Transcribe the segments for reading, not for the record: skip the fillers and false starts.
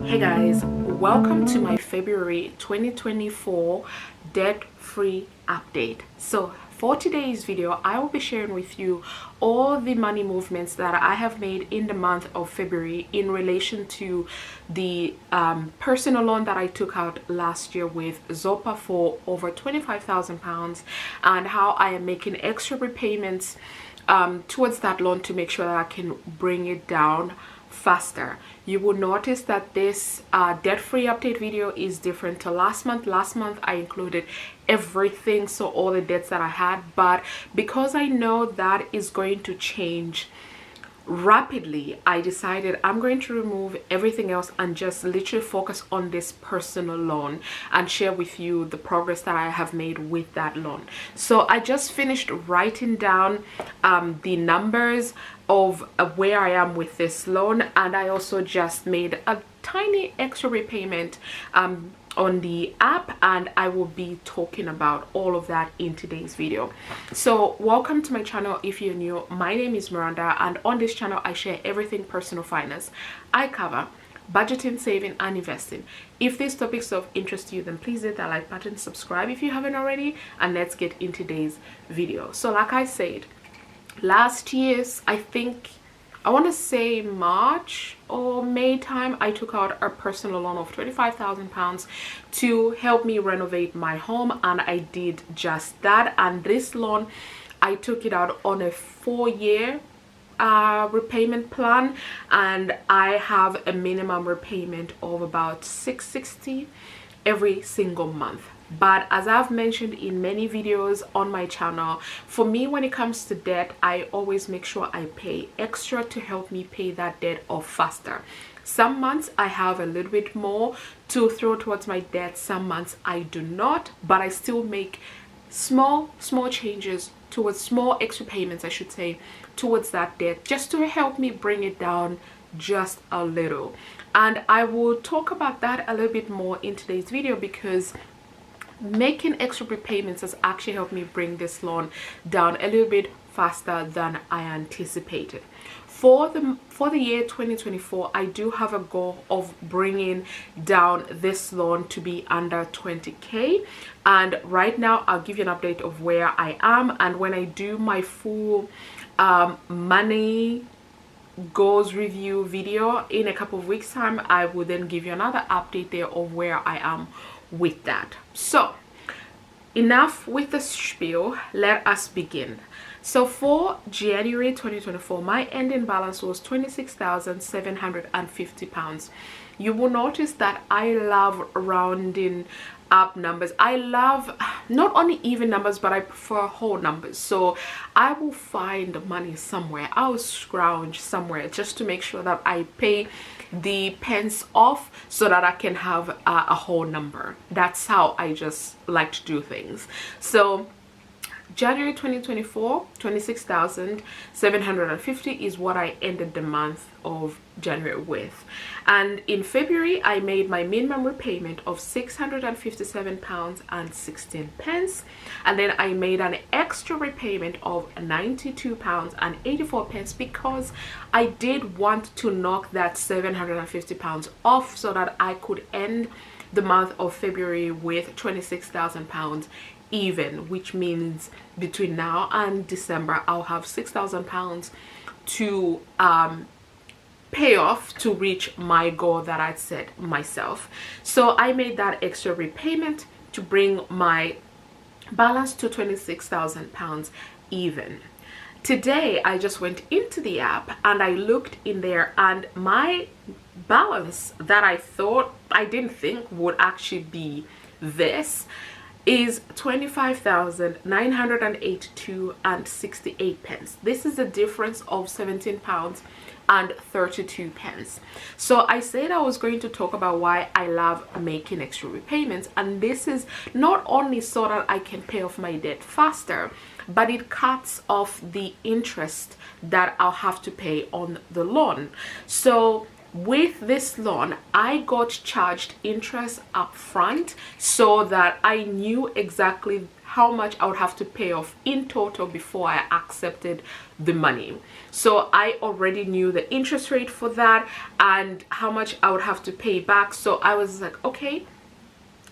Hey guys, welcome to my February 2024 debt-free update. So for today's video, I will be sharing with you all the money movements that I have made in the month of February in relation to the personal loan that I took out last year with Zopa for over £25,000 and how I am making extra repayments towards that loan to make sure that I can bring it down faster. You will notice that this debt-free update video is different to last month. Last month I included everything, so all the debts that I had, but because I know that is going to change rapidly, I decided I'm going to remove everything else and just literally focus on this personal loan and share with you the progress that I have made with that loan. So I just finished writing down the numbers of where I am with this loan, and I also just made a tiny extra repayment on the app, and I will be talking about all of that in today's video. So welcome to my channel. If you're new, my name is Miranda, and on this channel I share everything personal finance. I cover budgeting, saving and investing. If these topics of interest to you, then please hit that like button, subscribe if you haven't already, and let's get into today's video. So like I said, last year's, I want to say March or May time, I took out a personal loan of £25,000 to help me renovate my home, and I did just that. And this loan, I took it out on a 4-year repayment plan, and I have a minimum repayment of about $660 every single month. But as I've mentioned in many videos on my channel, for me, when it comes to debt, I always make sure I pay extra to help me pay that debt off faster. Some months I have a little bit more to throw towards my debt, some months I do not, but I still make small changes towards small extra payments, I should say, towards that debt, just to help me bring it down just a little. And I will talk about that a little bit more in today's video, because making extra repayments has actually helped me bring this loan down a little bit faster than I anticipated. For the year 2024, I do have a goal of bringing down this loan to be under 20k, and right now I'll give you an update of where I am, and when I do my full money goals review video in a couple of weeks time, I will then give you another update there of where I am with that. So enough with the spiel, let us begin. So for January 2024, my ending balance was £26,750. You will notice that I love rounding up numbers. I love not only even numbers, but I prefer whole numbers. So I will find money somewhere, I'll scrounge somewhere just to make sure that I pay the pence off so that I can have a whole number. That's how I just like to do things. So January 2024, 26,750 is what I ended the month of January with. And in February, I made my minimum repayment of £657.16, and then I made an extra repayment of £92.84 because I did want to knock that £750 off so that I could end the month of February with £26,000 even, which means between now and December I'll have £6,000 to pay off to reach my goal that I'd set myself. So I made that extra repayment to bring my balance to £26,000 even. Today I just went into the app and I looked in there, and my balance that I didn't think would actually be this is £25,982.68. This is a difference of £17.32. So I said I was going to talk about why I love making extra repayments, and this is not only so that I can pay off my debt faster, but it cuts off the interest that I'll have to pay on the loan. So with this loan, I got charged interest up front so that I knew exactly how much I would have to pay off in total before I accepted the money. So I already knew the interest rate for that and how much I would have to pay back. So I was like, okay,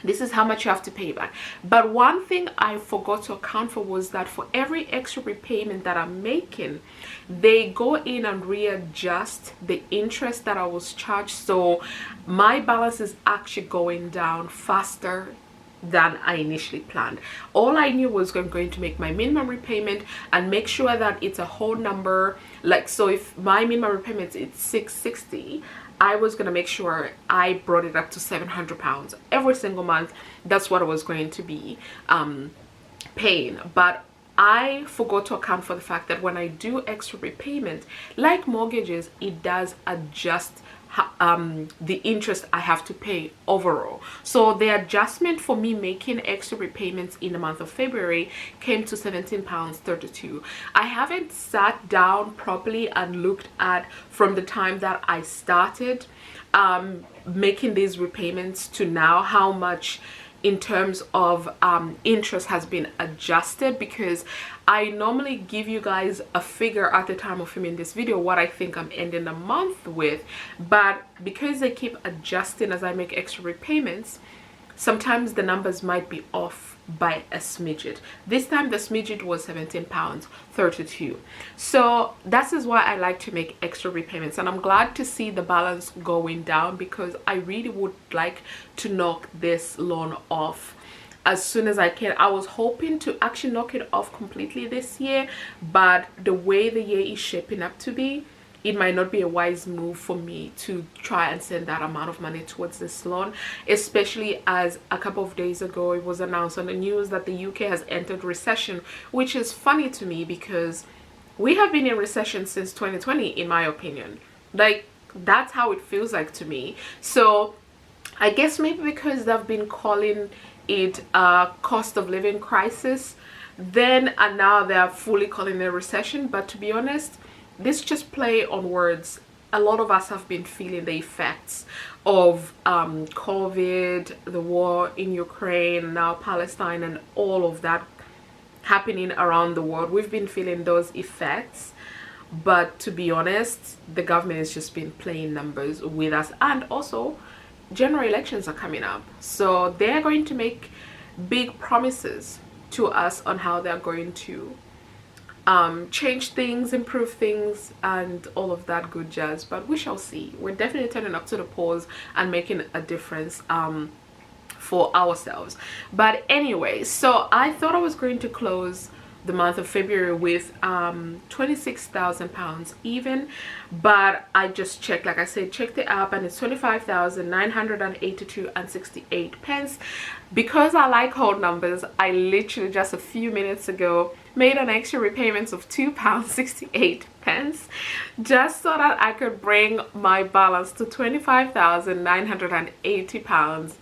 this is how much you have to pay back. But one thing I forgot to account for was that for every extra repayment that I'm making, they go in and readjust the interest that I was charged. So my balance is actually going down faster than I initially planned. All I knew was I'm going to make my minimum repayment and make sure that it's a whole number. Like, so if my minimum repayment is $660, I was going to make sure I brought it up to £700 every single month. That's what I was going to be paying. But I forgot to account for the fact that when I do extra repayment, like mortgages, it does adjust the interest I have to pay overall. So the adjustment for me making extra repayments in the month of February came to £17.32. I haven't sat down properly and looked at from the time that I started making these repayments to now how much in terms of interest has been adjusted, because I normally give you guys a figure at the time of filming this video what I think I'm ending the month with, but because they keep adjusting as I make extra repayments, sometimes the numbers might be off by a smidget. This time the smidget was £17.32. So that is why I like to make extra repayments, and I'm glad to see the balance going down, because I really would like to knock this loan off as soon as I can. I was hoping to actually knock it off completely this year, but the way the year is shaping up to be, it might not be a wise move for me to try and send that amount of money towards this loan, especially as a couple of days ago it was announced on the news that the UK has entered recession, which is funny to me because we have been in recession since 2020, in my opinion. Like, that's how it feels like to me. So I guess maybe because they've been calling it a cost of living crisis then, and now they're fully calling it a recession. But to be honest, this just play on words. A lot of us have been feeling the effects of COVID, the war in Ukraine, now Palestine, and all of that happening around the world. We've been feeling those effects, but to be honest, the government has just been playing numbers with us. And also, general elections are coming up, so they're going to make big promises to us on how they're going to change things, improve things, and all of that good jazz. But we shall see. We're definitely turning up to the polls and making a difference for ourselves. But anyway, so I thought I was going to close the month of February with £26,000 even, but I just checked, like I said, check the app, and it's 25,982.68 pence. Because I like whole numbers, I literally just a few minutes ago made an extra repayment of £2.68 pence, just so that I could bring my balance to £25,980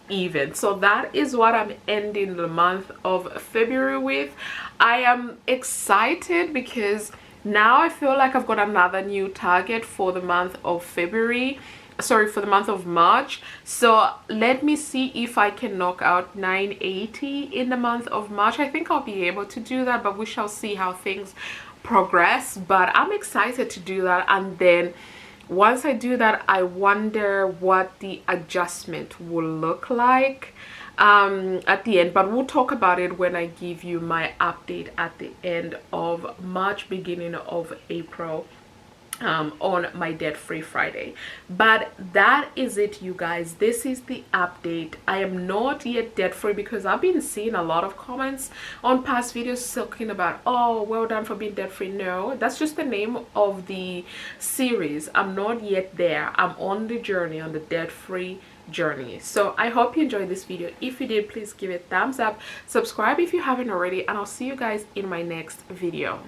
even. So that is what I'm ending the month of February with. I am excited because now I feel like I've got another new target for the month of February, sorry, for the month of March. So let me see if I can knock out 980 in the month of March. I think I'll be able to do that, but we shall see how things progress. But I'm excited to do that, and then once I do that, I wonder what the adjustment will look like at the end. But we'll talk about it when I give you my update at the end of March, beginning of April, on my debt-free Friday. But that is it, you guys. This is the update. I am not yet debt-free because I've been seeing a lot of comments on past videos talking about, oh, well done for being debt-free. No, that's just the name of the series. I'm not yet there. I'm on the journey, on the debt-free journey. So I hope you enjoyed this video. If you did, please give it a thumbs up, subscribe if you haven't already, and I'll see you guys in my next video.